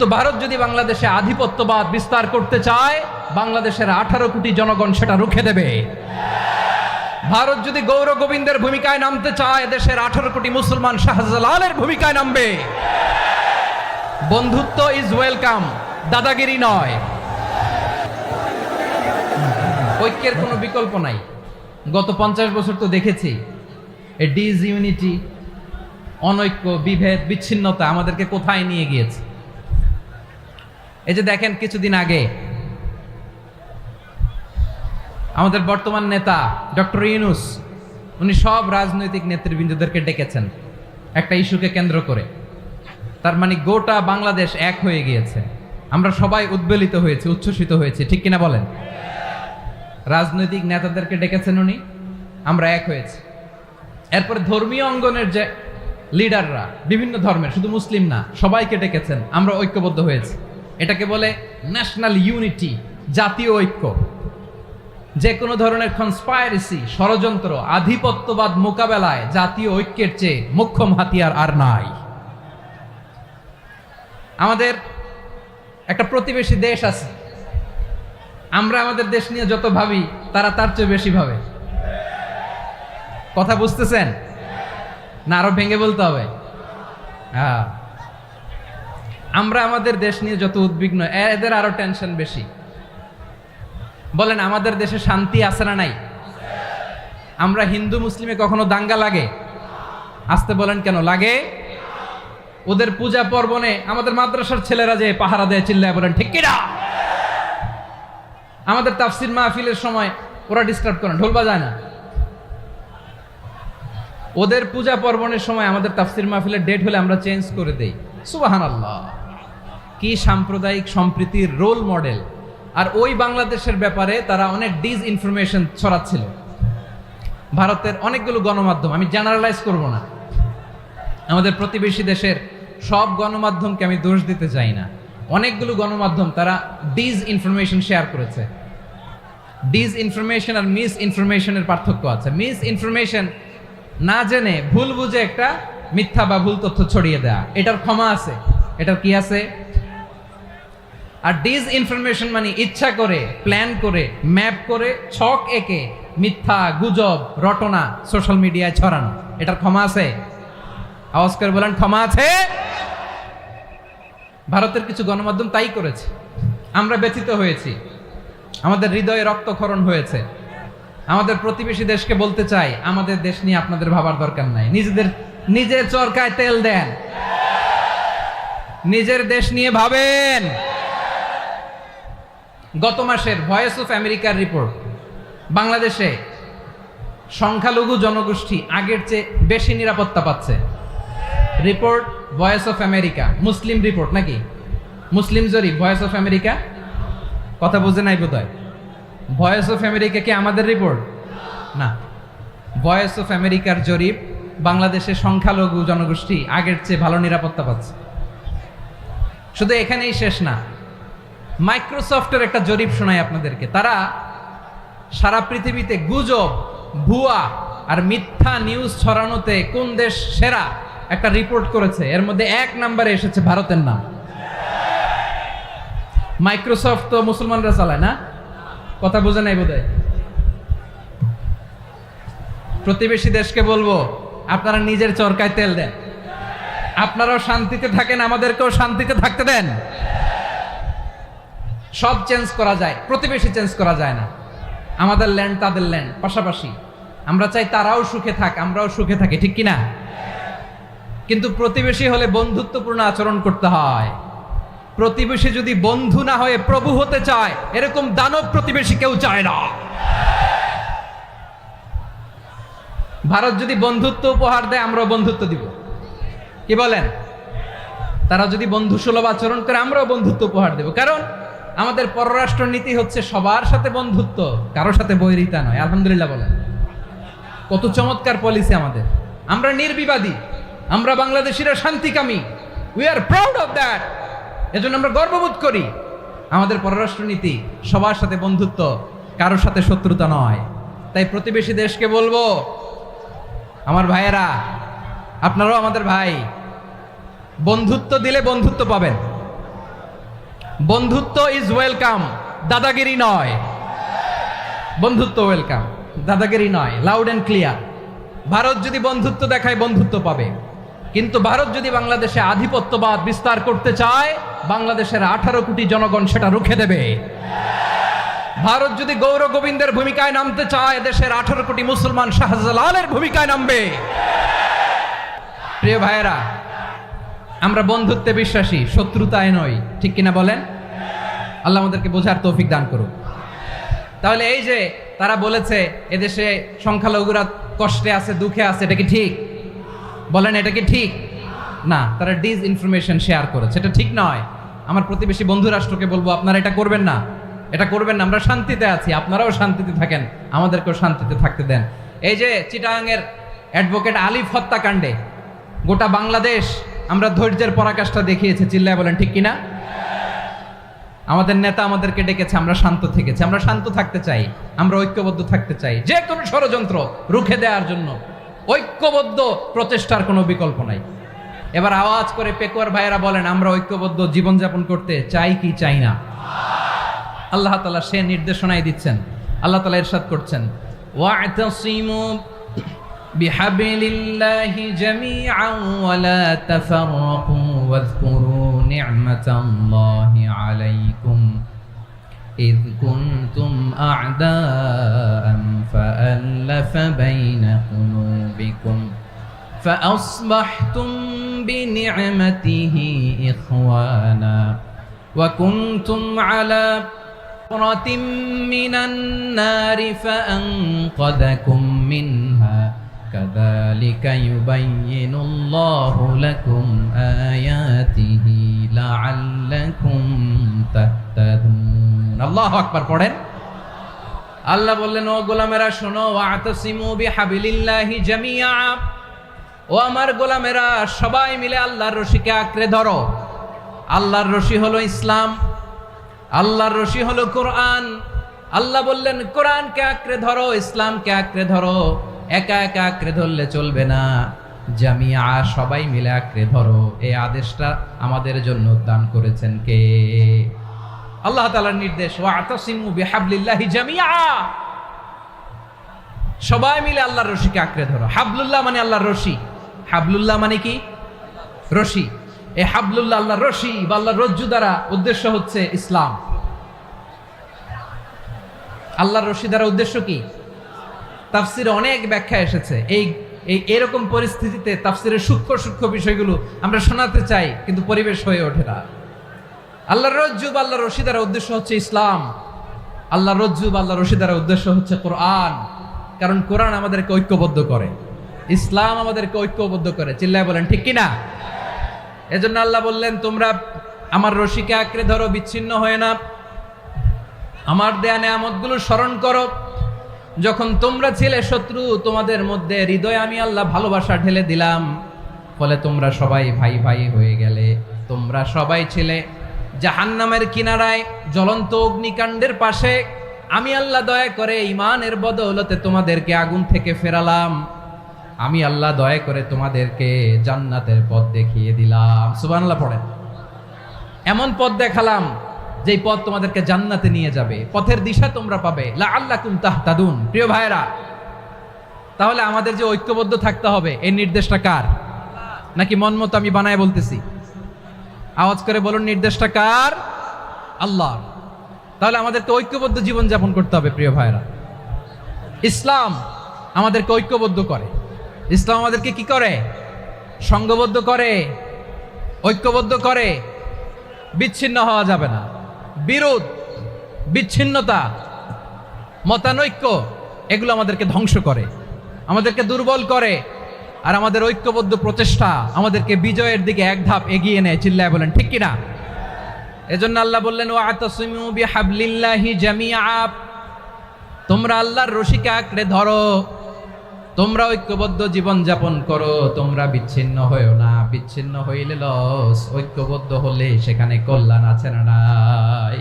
তো ভারত যদি বাংলাদেশে আধিপত্যবাদ বিস্তার করতে চায়, বাংলাদেশের 18 কোটি জনগণ সেটা রুখে দেবে। ভারত যদি গৌর গোবিন্দের ভূমিকায় নামতে চায়, দেশের 18 কোটি মুসলমান শাহজালালের ভূমিকায় নামবে। বন্ধুত্ব ইজ ওয়েলকাম, দাদাগিরি নয়। ঐক্যের কোনো বিকল্প নাই। গত 50 বছর তো দেখেছি এ ডিসইউনিটি, অনৈক্য, বিভেদ, বিচ্ছিন্নতা আমাদেরকে কোথায় নিয়ে গিয়েছে। এই যে দেখেন, কিছুদিন আগে আমাদের বর্তমান নেতা ডক্টর ইউনূস, উনি সব রাজনৈতিক নেতৃবৃন্দদেরকে ডেকেছেন একটা ইস্যুকে কেন্দ্র করে। তার মানে গোটা বাংলাদেশ এক হয়ে গিয়েছে। আমরা সবাই উদ্বেলিত হয়েছি, উচ্ছ্বসিত হয়েছি, ঠিক কিনা বলেন? রাজনৈতিক নেতাদেরকে ডেকেছেন উনি, আমরা এক হয়েছি। এরপরে ধর্মীয় অঙ্গনের যে লিডাররা, বিভিন্ন ধর্মের, শুধু মুসলিম না, সবাইকে ডেকেছেন, আমরা ঐক্যবদ্ধ হয়েছি। এটাকে বলে ন্যাশনাল ইউনিটি, জাতীয় ঐক্য। যে কোনো ধরনের কনস্পাইরেসি, ষড়যন্ত্র, আধিপত্যবাদ মোকাবেলায় জাতীয় ঐক্যের চেয়ে মোক্ষম হাতিয়ার আর নাই। আমাদের একটা প্রতিবেশী দেশ আছে, আমরা আমাদের দেশ নিয়ে যত ভাবি, তারা তার চেয়ে বেশি ভাবে। কথা বুঝতেছেন না? আরো ভেঙে বলতে হবে। হ্যাঁ, আমরা আমাদের দেশ নিয়ে যত উদ্বিগ্ন, এদের আরো টেনশন বেশি। বলেন, আমাদের দেশে শান্তি আছে না নাই? আমরা হিন্দু মুসলিমে কখনো দাঙ্গা লাগে? আসতে বলেন, কেন লাগে? ওদের পূজা পর্বণে আমাদের মাদ্রাসার ছেলেরা যে পাহারা দেয়, চিল্লায় বলেন ঠিক কিনা? আমাদের তাফসির মাহফিলের সময় ওরা ডিস্টার্ব করে, ঢোল বাজায় না। ওদের পূজা পর্বণের সময় আমাদের তাফসির মাহফিলের ডেট হলে আমরা চেঞ্জ করে দেই। সুবহানাল্লাহ, কি সাম্প্রদায়িক সম্প্রীতির রোল মডেল। আর ওই বাংলাদেশের ব্যাপারে তারা অনেক ডিসইনফরমেশন ছড়াচ্ছিল। ভারতের অনেকগুলো গণমাধ্যম, আমি জেনারেলাইজ করব না, আমাদের প্রতিবেশী দেশের সব গণমাধ্যমকে আমি দোষ দিতে চাই না। অনেকগুলো গণমাধ্যম তারা ডিসইনফরমেশন শেয়ার করেছে। ডিসইনফরমেশন আর মিস ইনফরমেশনের পার্থক্য আছে। মিস ইনফরমেশন না জেনে ভুল বুঝে একটা মিথ্যা বা ভুল তথ্য ছড়িয়ে দেয়া, এটার ক্ষমা আছে, এটার কি আছে। আর ডিসইনফরমেশন মানে ইচ্ছা করে, প্ল্যান করে, ম্যাপ করে, ছক এঁকে মিথ্যা, গুজব, রটনা সোশ্যাল মিডিয়ায় ছড়ানো, এটার ক্ষমা আছে? আওয়াজ করে বলেন, ক্ষমা আছে? ভারতের কিছু গণমাধ্যম তাই করেছে। আমরা ব্যথিত হয়েছি, আমাদের হৃদয়ে রক্তক্ষরণ হয়েছে। আমাদের প্রতিবেশী দেশকে বলতে চাই, আমাদের দেশ নিয়ে আপনাদের ভাবার দরকার নাই। নিজের চরকায় তেল দেন, নিজের দেশ নিয়ে ভাবেন। গত মাসের ভয়েস অফ আমেরিকার রিপোর্ট, বাংলাদেশে সংখ্যালঘু জনগোষ্ঠী আগের চেয়ে বেশি নিরাপত্তা পাচ্ছে। Report voice of America, Muslim report নাকি? মুসলিম জরিপ, ভয়েস অফ আমেরিকা। কথা বুঝে নাই বোধহয়। ভয়েস অফ আমেরিকা কি আমাদের রিপোর্ট? না, ভয়েস অফ আমেরিকার জরিপ, বাংলাদেশের সংখ্যালঘু জনগোষ্ঠী আগের চেয়ে ভালো নিরাপত্তা পাচ্ছে। শুধু এখানেই শেষ না, মাইক্রোসফটের একটা জরিপ শোনাই আপনাদেরকে। তারা সারা পৃথিবীতে গুজব, ভুয়া আর মিথ্যা নিউজ ছড়ানোতে কোন দেশ সেরা একটা রিপোর্ট করেছে। এর মধ্যে 1 নম্বরে এসেছে ভারতের নাম। মাইক্রোসফট তো মুসলমানরা চালায় না? কথা বোঝে নাই বোধহয়। প্রতিবেশী দেশকে বলবো, আপনারা নিজের চরকায় তেল দেন, আপনারাও শান্তিতে থাকেন, আমাদেরকেও শান্তিতে থাকতে দেন। সব চেঞ্জ করা যায়, প্রতিবেশী চেঞ্জ করা যায় না। আমাদের ল্যান্ড তাদের ল্যান্ড, পাশাপাশি। আমরা চাই তারাও সুখে থাক, আমরাও সুখে থাকি, ঠিক কিনা? কিন্তু প্রতিবেশী হলে বন্ধুত্বপূর্ণ আচরণ করতে হয়। প্রতিবেশী যদি বন্ধু না হয়ে প্রভু হতে চায়, এরকম দানব প্রতিবেশী কেউ চায় না। ভারত যদি বন্ধুত্ব উপহার দেয়, আমরাও বন্ধুত্ব দিব। কি বলেন? তারা যদি বন্ধু সুলভ আচরণ করে, আমরাও বন্ধুত্ব উপহার দেব। কারণ আমাদের পররাষ্ট্র নীতি হচ্ছে সবার সাথে বন্ধুত্ব, কারোর সাথে বৈরিতা নয়। আলহামদুলিল্লাহ বলেন, কত চমৎকার পলিসি আমাদের। আমরা নির্বিবাদী, আমরা বাংলাদেশিরা শান্তিকামী। We are proud of that. এজন্য আমরা গর্ববোধ করি। আমাদের পররাষ্ট্র নীতি সবার সাথে বন্ধুত্ব, কারোর সাথে শত্রুতা নয়। তাই প্রতিবেশী দেশকে বলবো, আমার ভাইয়েরা, আপনারাও আমাদের ভাই, বন্ধুত্ব দিলে বন্ধুত্ব পাবেন। বন্ধুত্ব ইজ ওয়েলকাম, দাদাগিরি নয়। বন্ধুত্ব ওয়েলকাম, দাদাগিরি নয়, লাউড এন্ড ক্লিয়ার। ভারত যদি বন্ধুত্ব দেখায় বন্ধুত্ব পাবে, কিন্তু ভারত যদি বাংলাদেশে আধিপত্যবাদ বিস্তার করতে চায়, বাংলাদেশের 18 কোটি জনগণ সেটা রুখে দেবে। ভারত যদি গৌর গোবিন্দের ভূমিকায় নামতে চায়, দেশের 18 কোটি মুসলমান শাহজালালের ভূমিকায় নামবে। প্রিয় ভাইয়েরা, আমরা বন্ধুত্বে বিশ্বাসী, শত্রুতায় নই, ঠিক কিনা বলেন? আল্লাহ আমাদেরকে বোঝার তৌফিক দান করুক। তাহলে এই যে তারা বলেছে এদেশে সংখ্যালঘুরা কষ্টে আছে, দুঃখে আছে, এটা কি ঠিক? বলেন, এটা কি ঠিক? না, তারা ডিস ইনফরমেশন শেয়ার করেছে, এটা ঠিক নয়। আমার প্রতিবেশী বন্ধু রাষ্ট্রকে বলবো, আপনারা এটা করবেন না, এটা করবেন না। আমরা শান্তিতে আছি, আপনারাও শান্তিতে থাকেন, আমাদেরকেও শান্তিতে থাকতে দেন। এই যে চিটাগাংয়ের অ্যাডভোকেট আলিফ হত্যাকাণ্ডে গোটা বাংলাদেশ আমরা ধৈর্যের পরাকাষ্ঠা দেখিয়েছে, চিল্লায় বলেন ঠিক কিনা? আমাদের নেতা আমাদেরকে ডেকেছে, আমরা শান্ত থেকেছি। আমরা শান্ত থাকতে চাই, আমরা ঐক্যবদ্ধ থাকতে চাই। যে কোনো ষড়যন্ত্র রুখে দেওয়ার জন্য ঐক্যবদ্ধ প্রচেষ্টার কোনো বিকল্প নাই। এবার আওয়াজ করে পেকুয়ার ভাইয়েরা বলেন, আমরা ঐক্যবদ্ধ জীবনযাপন করতে চাই কি চাই না? আল্লাহ তাআলা সে নির্দেশনাই দিচ্ছেন। আল্লাহ তাআলা ইরশাদ করছেন, ওয়া'তাসিমু বিহাবলিল্লাহি জামিআন ওয়া লা তাফাররাকু ওয়াযকুরু নি'মাতাল্লাহি আলাইকুম إذ كنتم أعداء فألف بين قلوبكم فأصبحتم بنعمته إخوانا وكنتم على حفرة من النار فأنقذكم منها كذلك يبين الله لكم آياته لعلكم تهتدون আল্লাহু আকবার পড়েন। আল্লাহ বললেন, ও গোলামেরা শোনো, ওয়া'তাসিমু বিহাবলিল্লাহি জামিআ, ও আমার গোলামেরা সবাই মিলে আল্লাহর রশিকে আঁকড়ে ধরো। আল্লাহর রশি হলো ইসলাম, আল্লাহর রশি হলো কোরআন। আল্লাহ বললেন, কোরআনকে আঁকড়ে ধরো, ইসলামকে আঁকড়ে ধরো। একা একা আঁকড়ে ধরলে চলবে না, জামিআ, সবাই মিলে আঁকড়ে ধরো। এই আদেশটা আমাদের জন্য দান করেছেন কে? আল্লাহ তাআলার নির্দেশ, ওয়া'তাসিমু বিহাবলিল্লাহি জামিআ, সবাই মিলে আল্লাহর রশিকে আঁকড়ে ধরো। হাবলুল্লাহ মানে আল্লাহর রশি। হাবলুল্লাহ মানে কি? রশি। এই হাবলুল্লাহ আল্লাহর রশি বা আল্লাহর রজ্জু দ্বারা উদ্দেশ্য হচ্ছে ইসলাম। আল্লাহর রশি দ্বারা উদ্দেশ্য কি? তাফসিরে অনেক ব্যাখ্যা এসেছে। এরকম পরিস্থিতিতে তাফসিরের সূক্ষ্ম সূক্ষ্ম বিষয়গুলো আমরা শোনাতে চাই, কিন্তু পরিবেশ হয়ে ওঠে না। আল্লাহর রজ্জু বা আল্লাহর রশি দ্বারা উদ্দেশ্য হচ্ছে ইসলাম। আল্লাহর রজ্জু বা আল্লাহর রশি দ্বারা উদ্দেশ্য হচ্ছে কোরআন। কারণ কোরআন আমাদেরকে ঐক্যবদ্ধ করে, ইসলাম আমাদেরকে ঐক্যবদ্ধ করে। চিল্লায় বলেন ঠিক কিনা? এজন্য আল্লাহ বললেন, তোমরা আমার রশিকে আঁকড়ে ধরো, বিচ্ছিন্ন হয়ে না। আমার দেয়া নেয়ামতগুলো স্মরণ করো। যখন তোমরা ছিলে শত্রু, তোমাদের মধ্যে হৃদয়ে আমি আল্লাহ ভালোবাসা ঢেলে দিলাম, ফলে তোমরা সবাই ভাই ভাই হয়ে গেলে। তোমরা সবাই ছিলে জাহান্নামের কিনারায়, জ্বলন্ত অগ্নিকাণ্ডের পাশে। আমি আল্লাহ দয়া করে ঈমানের বদৌলতে তোমাদেরকে আগুন থেকে ফেরালাম। আমি আল্লাহ দয়া করে তোমাদেরকে জান্নাতের পথ দেখিয়ে দিলাম। সুবহানাল্লাহ পড়েন। এমন পথ দেখালাম যেই পথ তোমাদেরকে জান্নাতে নিয়ে যাবে, পথের দিশা তোমরা পাবে। লাআল্লাকুম তাহতাদুন। প্রিয় ভাইরা, তাহলে আমাদের যে ঐক্যবদ্ধ থাকতে হবে, এই নির্দেশটা কার? নাকি মন মতো আমি বানায় বলতেছি? আওয়াজ করে বলুন, নির্দেশটা কার? আল্লাহ। তাহলে আমাদেরকে ঐক্যবদ্ধ জীবন যাপন করতে হবে। প্রিয় ভাইরা, ইসলাম আমাদেরকে ঐক্যবদ্ধ করে। ইসলাম আমাদেরকে কি করে? সংঘবদ্ধ করে, ঐক্যবদ্ধ করে। বিচ্ছিন্ন হওয়া যাবে না। বিরোধ, বিচ্ছিন্নতা, মতানৈক্য, এগুলো আমাদেরকে ধ্বংস করে, আমাদেরকে দুর্বল করে। আর আমাদের ঐক্যবদ্ধ প্রচেষ্টা আমাদেরকে বিজয়ের দিকে এক ধাপ এগিয়ে নেয়। চিল্লায় বলেন ঠিক কিনা? এজন্য আল্লাহ বললেন, ওয়া'তাসিমু বিহাবলিল্লাহি জামিআ, তোমরা আল্লাহর রশিকে আঁকড়ে ধরো, তোমরা ঐক্যবদ্ধ জীবন যাপন করো, তোমরা বিচ্ছিন্ন হয়েও না। বিচ্ছিন্ন হইলে লস, ঐক্যবদ্ধ হলে সেখানে কল্যাণ আছে না নাই?